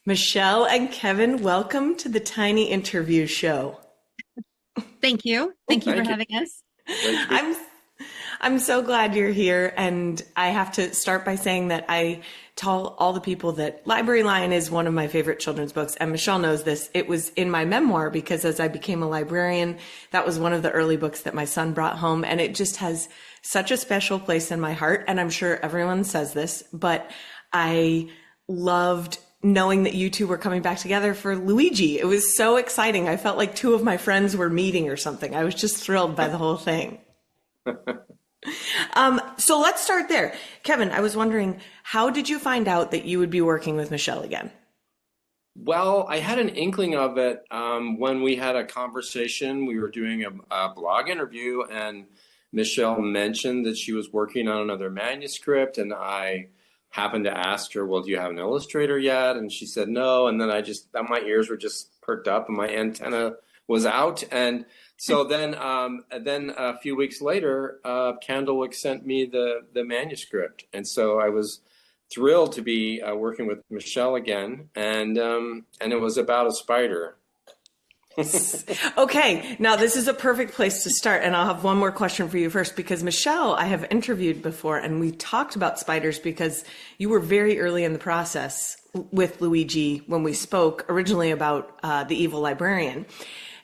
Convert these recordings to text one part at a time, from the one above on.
Michelle and Kevin, welcome to the Tiny Interview Show. Thank you. Thank you for Thank you. having us. Great to be. I'm I'm so glad you're here, and I have to start by saying that I tell all the people that Library Lion is one of my favorite children's books, and Michelle knows this. It was in my memoir because as I became a librarian, that was one of the early books that my son brought home, and it just has such a special place in my heart, and I'm sure everyone says this, but I loved knowing that you two were coming back together for Luigi. It was so exciting. I felt like two of my friends were meeting or something. I was just thrilled by the whole thing. So let's start there. Kevin, I was wondering, how did you find out that you would be working with Michelle again? Well, I had an inkling of it when we had a conversation. We were doing a blog interview, and Michelle mentioned that she was working on another manuscript, and I happened to ask her, "Well, do you have an illustrator yet?" And she said no. And then my ears were just perked up, and my antenna was out. And so then a few weeks later, Candlewick sent me the manuscript, and so I was thrilled to be working with Michelle again, and it was about a spider. Okay, now this is a perfect place to start, and I'll have one more question for you first because Michelle, I have interviewed before, and we talked about spiders because you were very early in the process with Luigi when we spoke originally about the evil librarian.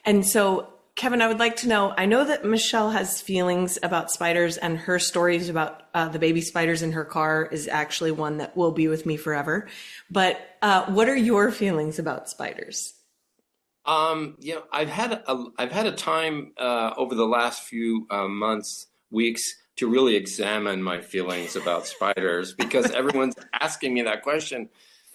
And so, Kevin, I would like to know, I know that Michelle has feelings about spiders, and her stories about the baby spiders in her car is actually one that will be with me forever. But what are your feelings about spiders? I've had a time over the last few months, weeks, to really examine my feelings about spiders because everyone's asking me that question,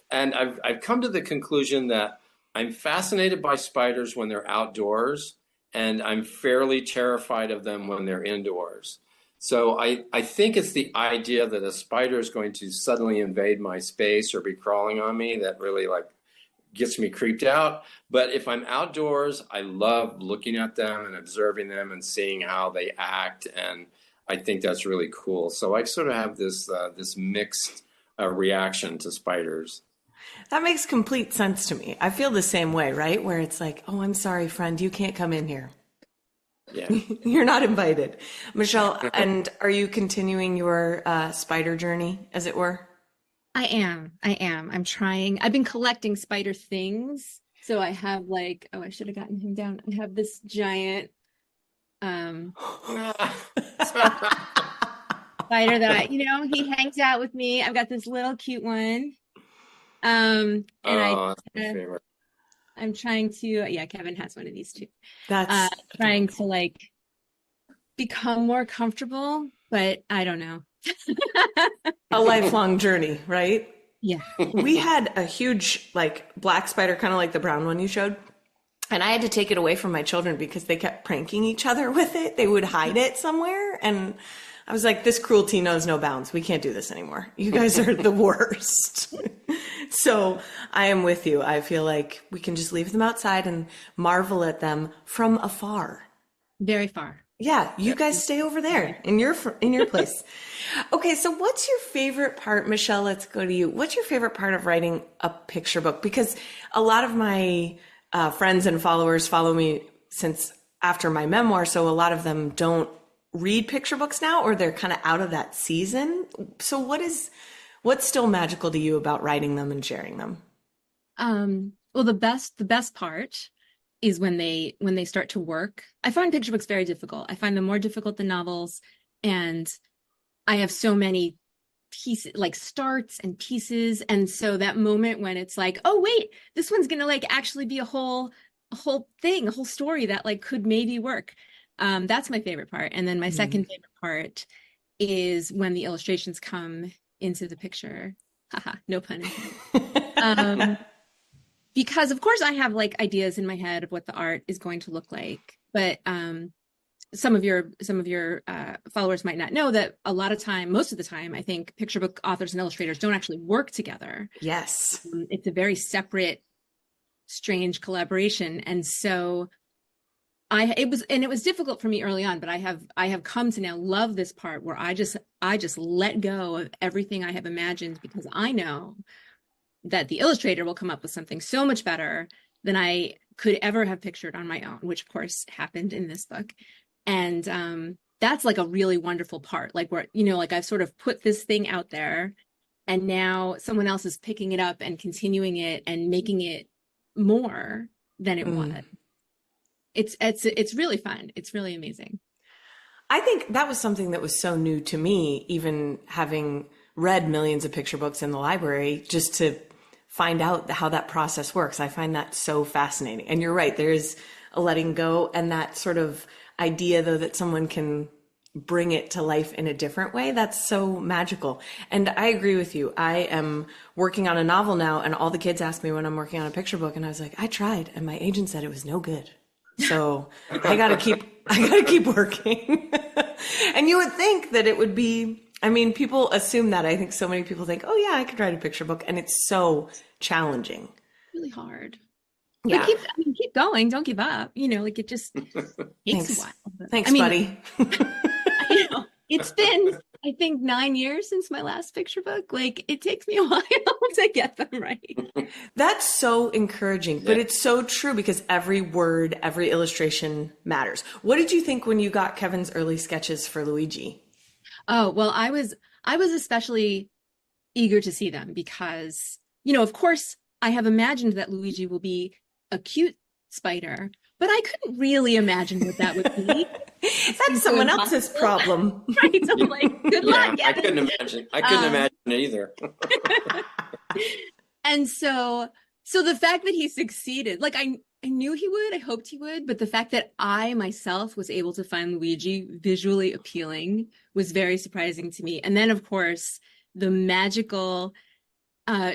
and I've come to the conclusion that I'm fascinated by spiders when they're outdoors, and I'm fairly terrified of them when they're indoors. So I think it's the idea that a spider is going to suddenly invade my space or be crawling on me that really like gets me creeped out. But if I'm outdoors, I love looking at them and observing them and seeing how they act, and I think that's really cool. So I sort of have this mixed reaction to spiders. That makes complete sense to me. I feel the same way, right? Where it's like, oh, I'm sorry, friend, you can't come in here. Yeah. You're not invited. Michelle, and are you continuing your spider journey, as it were? I am. I am. I'm trying. I've been collecting spider things. So I have like, oh, I should have gotten him down. I have this giant um spider that he hangs out with me. I've got this little cute one. And Oh, that's my uh, favorite. I'm trying to, yeah, Kevin has one of these too. That's Trying adorable. to like become more comfortable, but I don't know. A lifelong journey, right? Yeah. We had a huge, like, black spider, kind of like the brown one you showed. And I had to take it away from my children because they kept pranking each other with it. They would hide it somewhere. And I was like, this cruelty knows no bounds. We can't do this anymore. You guys are the worst. So I am with you. I feel like we can just leave them outside and marvel at them from afar. Very far. Yeah, you Yeah. guys stay over there in your place. Okay, so what's your favorite part, Michelle? Let's go to you. What's your favorite part of writing a picture book? Because a lot of my friends and followers follow me since after my memoir, so a lot of them don't read picture books now, or they're kind of out of that season. So what's still magical to you about writing them and sharing them? Well, the best part is when they start to work. I find picture books very difficult. I find them more difficult than novels, and I have so many pieces, like starts and pieces, and so that moment when it's like, oh wait, this one's gonna like actually be a whole thing, a whole story that like could maybe work. That's my favorite part. And then my second favorite part is when the illustrations come into the picture. Haha, no pun intended. Um, because of course I have like ideas in my head of what the art is going to look like, but some of your followers might not know that a lot of time, most of the time, I think picture book authors and illustrators don't actually work together. Yes. It's a very separate, strange collaboration, and so it was difficult for me early on, but I have come to now love this part where I just let go of everything I have imagined because I know that the illustrator will come up with something so much better than I could ever have pictured on my own, which of course happened in this book. And that's like a really wonderful part, like where, you know, like I've sort of put this thing out there and now someone else is picking it up and continuing it and making it more than it was. It's really fun. It's really amazing. I think that was something that was so new to me, even having read millions of picture books in the library, just to find out how that process works. I find that so fascinating. And you're right, there is a letting go, and that sort of idea, though, that someone can bring it to life in a different way. That's so magical. And I agree with you. I am working on a novel now, and all the kids ask me when I'm working on a picture book, and I was like, I tried, and my agent said it was no good. So I gotta keep working. And you would think that it would be, I mean, people assume that. I think so many people think, oh yeah, I could write a picture book, and it's so challenging. Really hard. Yeah. But keep going. Don't give up. You know, like it just takes Thanks. a while. But, Thanks, buddy. You know, it's been, I think, 9 years since my last picture book. Like it takes me a while to get them right. That's so encouraging, but it's so true because every word, every illustration matters. What did you think when you got Kevin's early sketches for Luigi? Oh, well, I was especially eager to see them because, you know, of course, I have imagined that Luigi will be a cute spider, but I couldn't really imagine what that would be. That's someone else's problem. Right. So I'm like, good luck. I couldn't imagine it either. And so the fact that he succeeded, like I knew he would, I hoped he would, but the fact that I myself was able to find Luigi visually appealing was very surprising to me. And then of course, the magical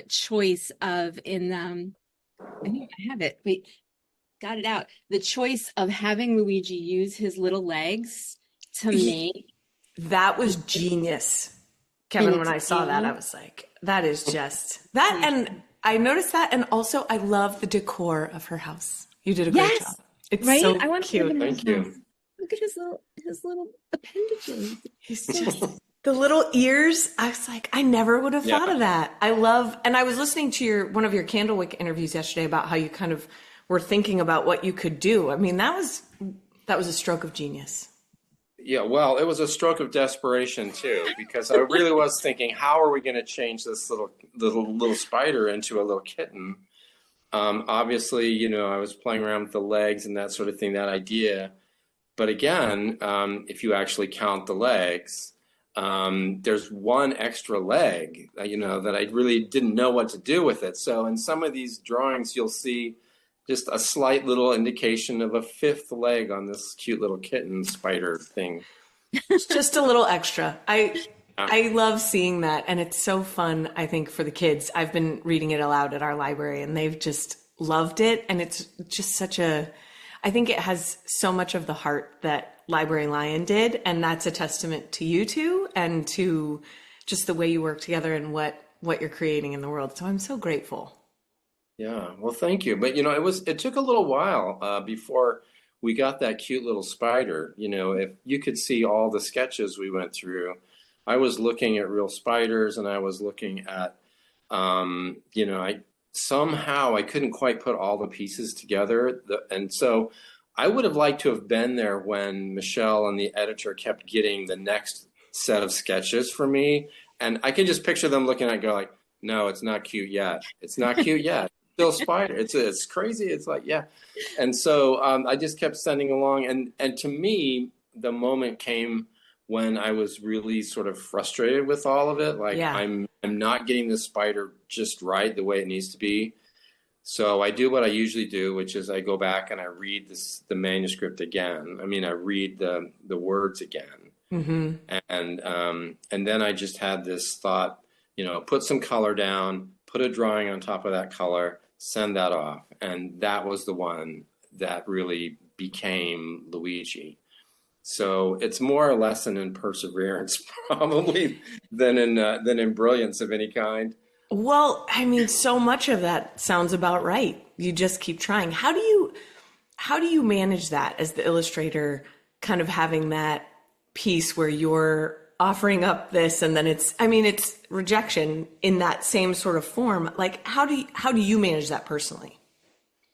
choice of I think I have it. Wait, got it out. The choice of having Luigi use his little legs to make. That was genius. Kevin, when I saw that, I was like, that is just that. And I noticed that. And also I love the decor of her house. You did a great job. It's right? so I want cute. Thank you. Look at his little appendages. He's just the little ears. I was like, I never would have thought of that. I was listening to one of your Candlewick interviews yesterday about how you kind of were thinking about what you could do. I mean, that was a stroke of genius. Yeah, well, it was a stroke of desperation too, because I really was thinking, how are we going to change this little spider into a little kitten? Obviously, you know, I was playing around with the legs and that sort of thing, that idea. But again, if you actually count the legs, there's one extra leg, you know, that I really didn't know what to do with it. So in some of these drawings, you'll see just a slight little indication of a fifth leg on this cute little kitten spider thing. It's just a little extra. I love seeing that. And it's so fun, I think, for the kids. I've been reading it aloud at our library and they've just loved it. And it's just I think it has so much of the heart that Library Lion did. And that's a testament to you two and to just the way you work together and what you're creating in the world. So I'm so grateful. Yeah, well, thank you. But, you know, it took a little while before we got that cute little spider. You know, if you could see all the sketches we went through, I was looking at real spiders and I was looking at, you know, I couldn't quite put all the pieces together. And so I would have liked to have been there when Michelle and the editor kept getting the next set of sketches for me. And I can just picture them looking at it, go like, no, it's not cute yet. It's not cute yet. Still spider. It's crazy. It's like, yeah. And so I just kept sending along. And to me, the moment came when I was really sort of frustrated with all of it. Like I'm not getting this spider just right the way it needs to be. So I do what I usually do, which is I go back and I read the manuscript again. I mean, I read the words again. Mm-hmm. And then I just had this thought, you know, put some color down, put a drawing on top of that color, send that off. And that was the one that really became Luigi. So it's more a lesson in perseverance probably than in brilliance of any kind. Well, I mean, so much of that sounds about right. You just keep trying. How do you manage that as the illustrator, kind of having that piece where you're offering up this and then it's rejection in that same sort of form. Like, how do you manage that personally?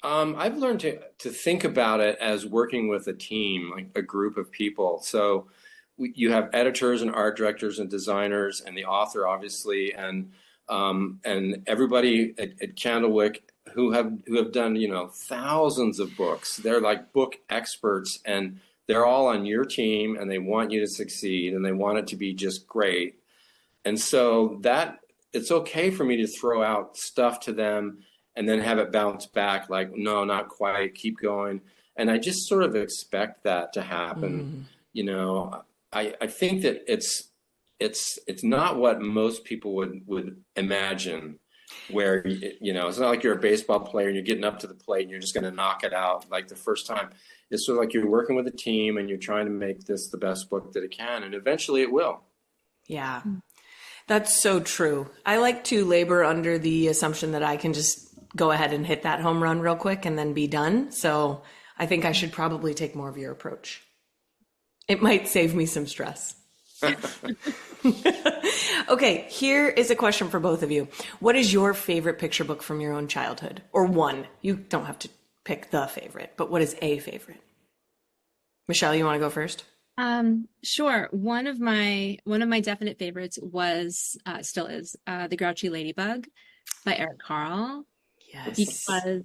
I've learned to think about it as working with a team, like a group of people. So you have editors and art directors and designers and the author, obviously, and everybody at Candlewick who have done, thousands of books. They're like book experts, and they're all on your team, and they want you to succeed, and they want it to be just great. And so that it's okay for me to throw out stuff to them and then have it bounce back like, no, not quite, keep going. And I just sort of expect that to happen. I think that it's not what most people would imagine, where it's not like you're a baseball player and you're getting up to the plate and you're just going to knock it out like the first time. It's sort of like you're working with a team and you're trying to make this the best book that it can, and eventually it will. Yeah, that's so true. I like to labor under the assumption that I can just go ahead and hit that home run real quick and then be done. So I think I should probably take more of your approach. It might save me some stress. Okay, here is a question for both of you. What is your favorite picture book from your own childhood? Or one. You don't have to pick the favorite, but what is a favorite? Michelle, you want to go first? Sure. One of my definite favorites was still is The Grouchy Ladybug by Eric Carle. Yes. Because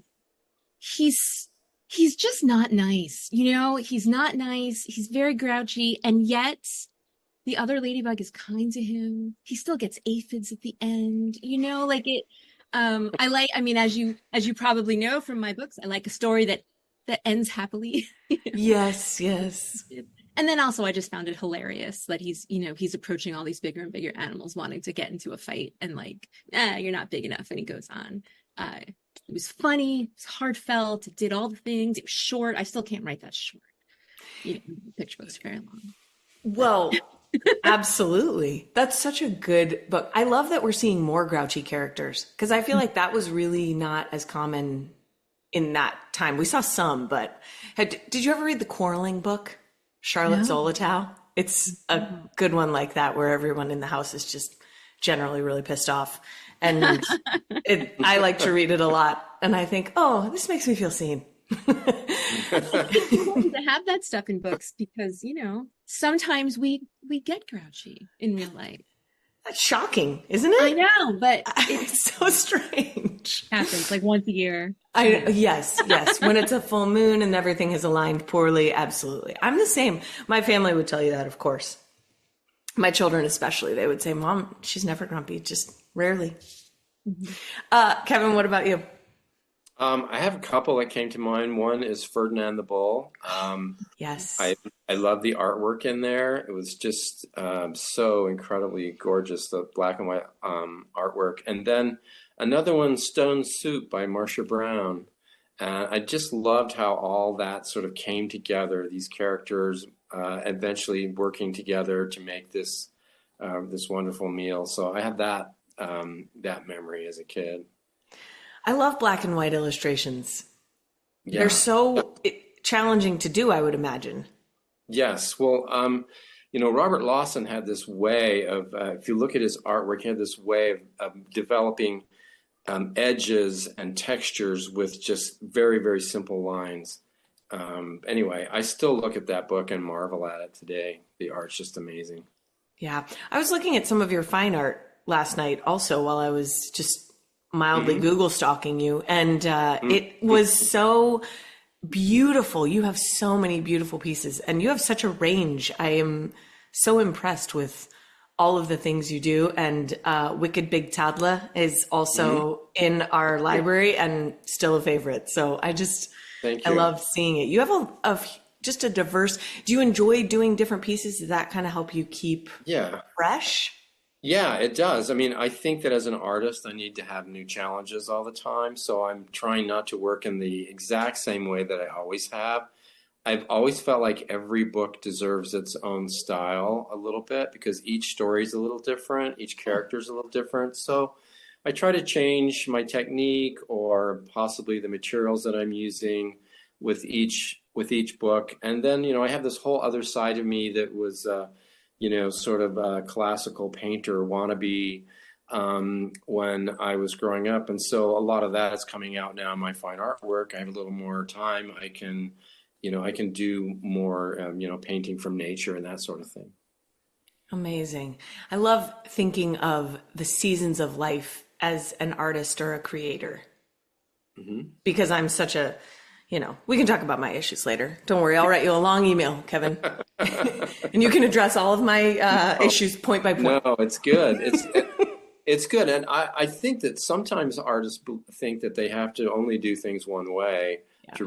he's just not nice. He's not nice. He's very grouchy, and yet the other ladybug is kind to him. He still gets aphids at the end. As you probably know from my books, I like a story that ends happily. Yes. And then also I just found it hilarious that he's approaching all these bigger and bigger animals wanting to get into a fight, and you're not big enough, and he goes on. It was funny, it was heartfelt, it did all the things, it was short. I still can't write that short. Picture books are very long. Well, absolutely. That's such a good book. I love that we're seeing more grouchy characters, because I feel like that was really not as common in that time. We saw some, but did you ever read the Quarreling book, Charlotte Zolotow? It's a good one like that, where everyone in the house is just generally really pissed off. And I like to read it a lot. And I think, oh, this makes me feel seen. It's important to have that stuff in books, because, sometimes we get grouchy in real life. That's shocking, isn't it? I know, but it's so strange. Happens like once a year. Yes. When it's a full moon and everything is aligned poorly, absolutely. I'm the same. My family would tell you that, of course. My children especially, they would say, Mom, she's never grumpy, just rarely. Mm-hmm. Kevin, what about you? I have a couple that came to mind. One is Ferdinand the Bull. Yes. I love the artwork in there. It was just so incredibly gorgeous, the black and white artwork. And then another one, Stone Soup by Marcia Brown. I just loved how all that sort of came together, these characters eventually working together to make this wonderful meal. So I have that memory as a kid. I love black and white illustrations. Yeah. They're so challenging to do, I would imagine. Yes. Well, Robert Lawson had this way of, if you look at his artwork, he had this way of developing edges and textures with just very, very simple lines. Anyway, I still look at that book and marvel at it today. The art's just amazing. Yeah. I was looking at some of your fine art last night also while I was just mildly Google stalking you. And it was so beautiful. You have so many beautiful pieces and you have such a range. I am so impressed with all of the things you do. And Wicked Big Toddler is also in our library and still a favorite. So Thank you. I love seeing it. You have just a diverse, do you enjoy doing different pieces? Does that kind of help you keep fresh? Yeah, it does. I mean, I think that as an artist, I need to have new challenges all the time. So I'm trying not to work in the exact same way that I always have. I've always felt like every book deserves its own style a little bit, because each story is a little different. Each character is a little different. So I try to change my technique or possibly the materials that I'm using with each book. And then, I have this whole other side of me that was sort of a classical painter wannabe when I was growing up. And so a lot of that is coming out now in my fine artwork. I have a little more time. I can do more, painting from nature and that sort of thing. Amazing. I love thinking of the seasons of life as an artist or a creator, because I'm such a, we can talk about my issues later. Don't worry. I'll write you a long email, Kevin, and you can address all of my issues point by point. No, it's good. It's good. And I think that sometimes artists think that they have to only do things one way to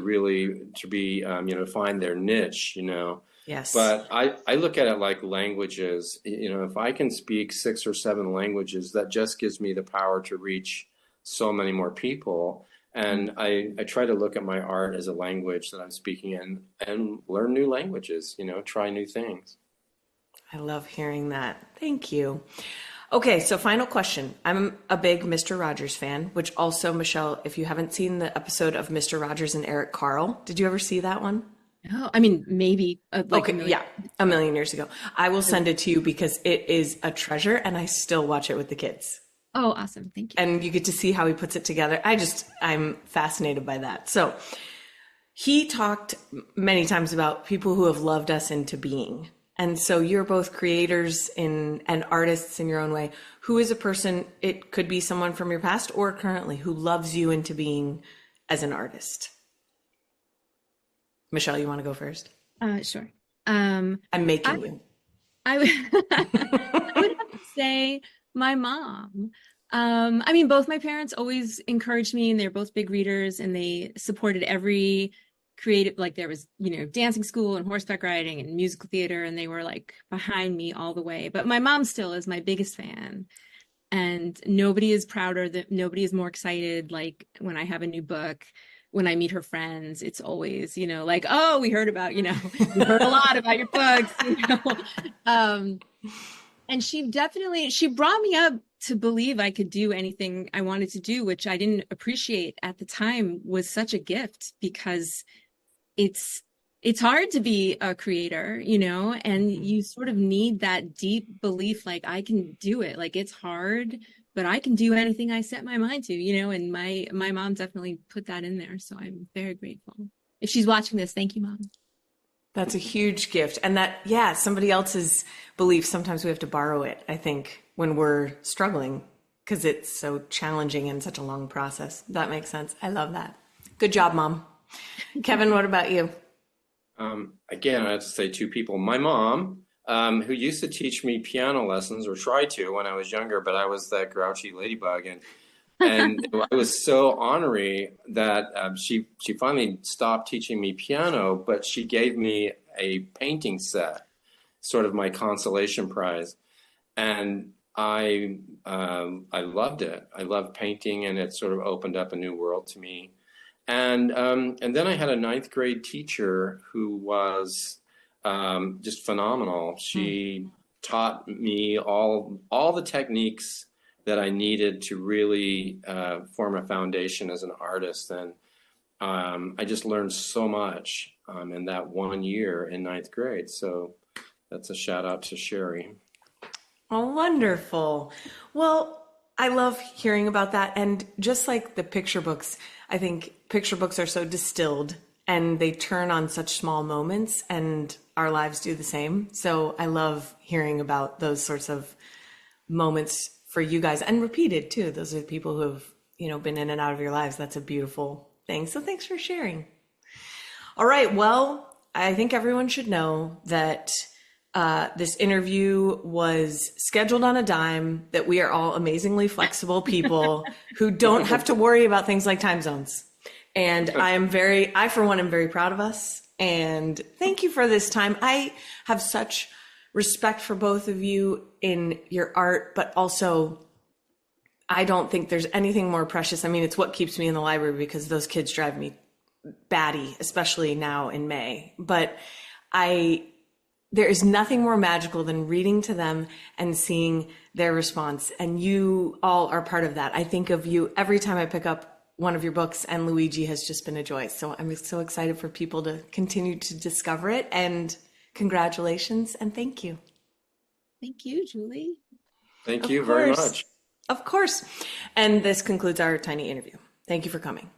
be, find their niche, Yes. But I look at it like languages. If I can speak 6 or 7 languages, that just gives me the power to reach so many more people. And I try to look at my art as a language that I'm speaking in and learn new languages, try new things. I love hearing that. Thank you. Okay, so final question. I'm a big Mr. Rogers fan, which also, Michelle, if you haven't seen the episode of Mr. Rogers and Eric Carle, did you ever see that one? No, I mean, maybe a million years ago. I will send it to you because it is a treasure and I still watch it with the kids. Oh, awesome. Thank you. And you get to see how he puts it together. I'm fascinated by that. So he talked many times about people who have loved us into being. And so you're both creators and artists in your own way. Who is a person, it could be someone from your past or currently, who loves you into being as an artist? Michelle, you want to go first? Sure. I'm making you. I would have to say my mom. I mean, both my parents always encouraged me, and they're both big readers, and they supported every creative, like there was, dancing school and horseback riding and musical theater, and they were like behind me all the way. But my mom still is my biggest fan. And nobody is prouder, that nobody is more excited, like when I have a new book. When I meet her friends, it's always, like, oh, we heard about, we heard a lot about your books, and she brought me up to believe I could do anything I wanted to do, which I didn't appreciate at the time was such a gift, because it's hard to be a creator, and you sort of need that deep belief, like I can do it. Like it's hard, but I can do anything I set my mind to, and my mom definitely put that in there. So I'm very grateful. If she's watching this, thank you, Mom. That's a huge gift. And that, somebody else's belief, sometimes we have to borrow it, I think, when we're struggling, because it's so challenging and such a long process. That makes sense. I love that. Good job, Mom. Kevin, what about you? Again, I have to say 2 people. My mom, who used to teach me piano lessons, or tried to when I was younger, but I was that grouchy ladybug, and I was so ornery that she finally stopped teaching me piano, but she gave me a painting set, sort of my consolation prize, and I loved it. I loved painting, and it sort of opened up a new world to me. And then I had a 9th grade teacher who was just phenomenal. She taught me all the techniques that I needed to really form a foundation as an artist. And I just learned so much in that 1 year in 9th grade. So that's a shout out to Sherry. Oh, wonderful. Well, I love hearing about that. And just like the picture books, I think picture books are so distilled and they turn on such small moments, and our lives do the same. So I love hearing about those sorts of moments for you guys, and repeated too. Those are the people who have, been in and out of your lives. That's a beautiful thing. So thanks for sharing. All right. Well, I think everyone should know that this interview was scheduled on a dime, that we are all amazingly flexible people who don't have to worry about things like time zones. And I, for one, am very proud of us. And thank you for this time. I have such respect for both of you in your art, but also I don't think there's anything more precious. I mean, it's what keeps me in the library, because those kids drive me batty, especially now in May. But there is nothing more magical than reading to them and seeing their response. And you all are part of that. I think of you every time I pick up one of your books, and LUIGI has just been a joy. So I'm so excited for people to continue to discover it, and congratulations and thank you. Thank you, Julie. Thank Of you very course. much. Of course. And this concludes our tiny interview. Thank you for coming.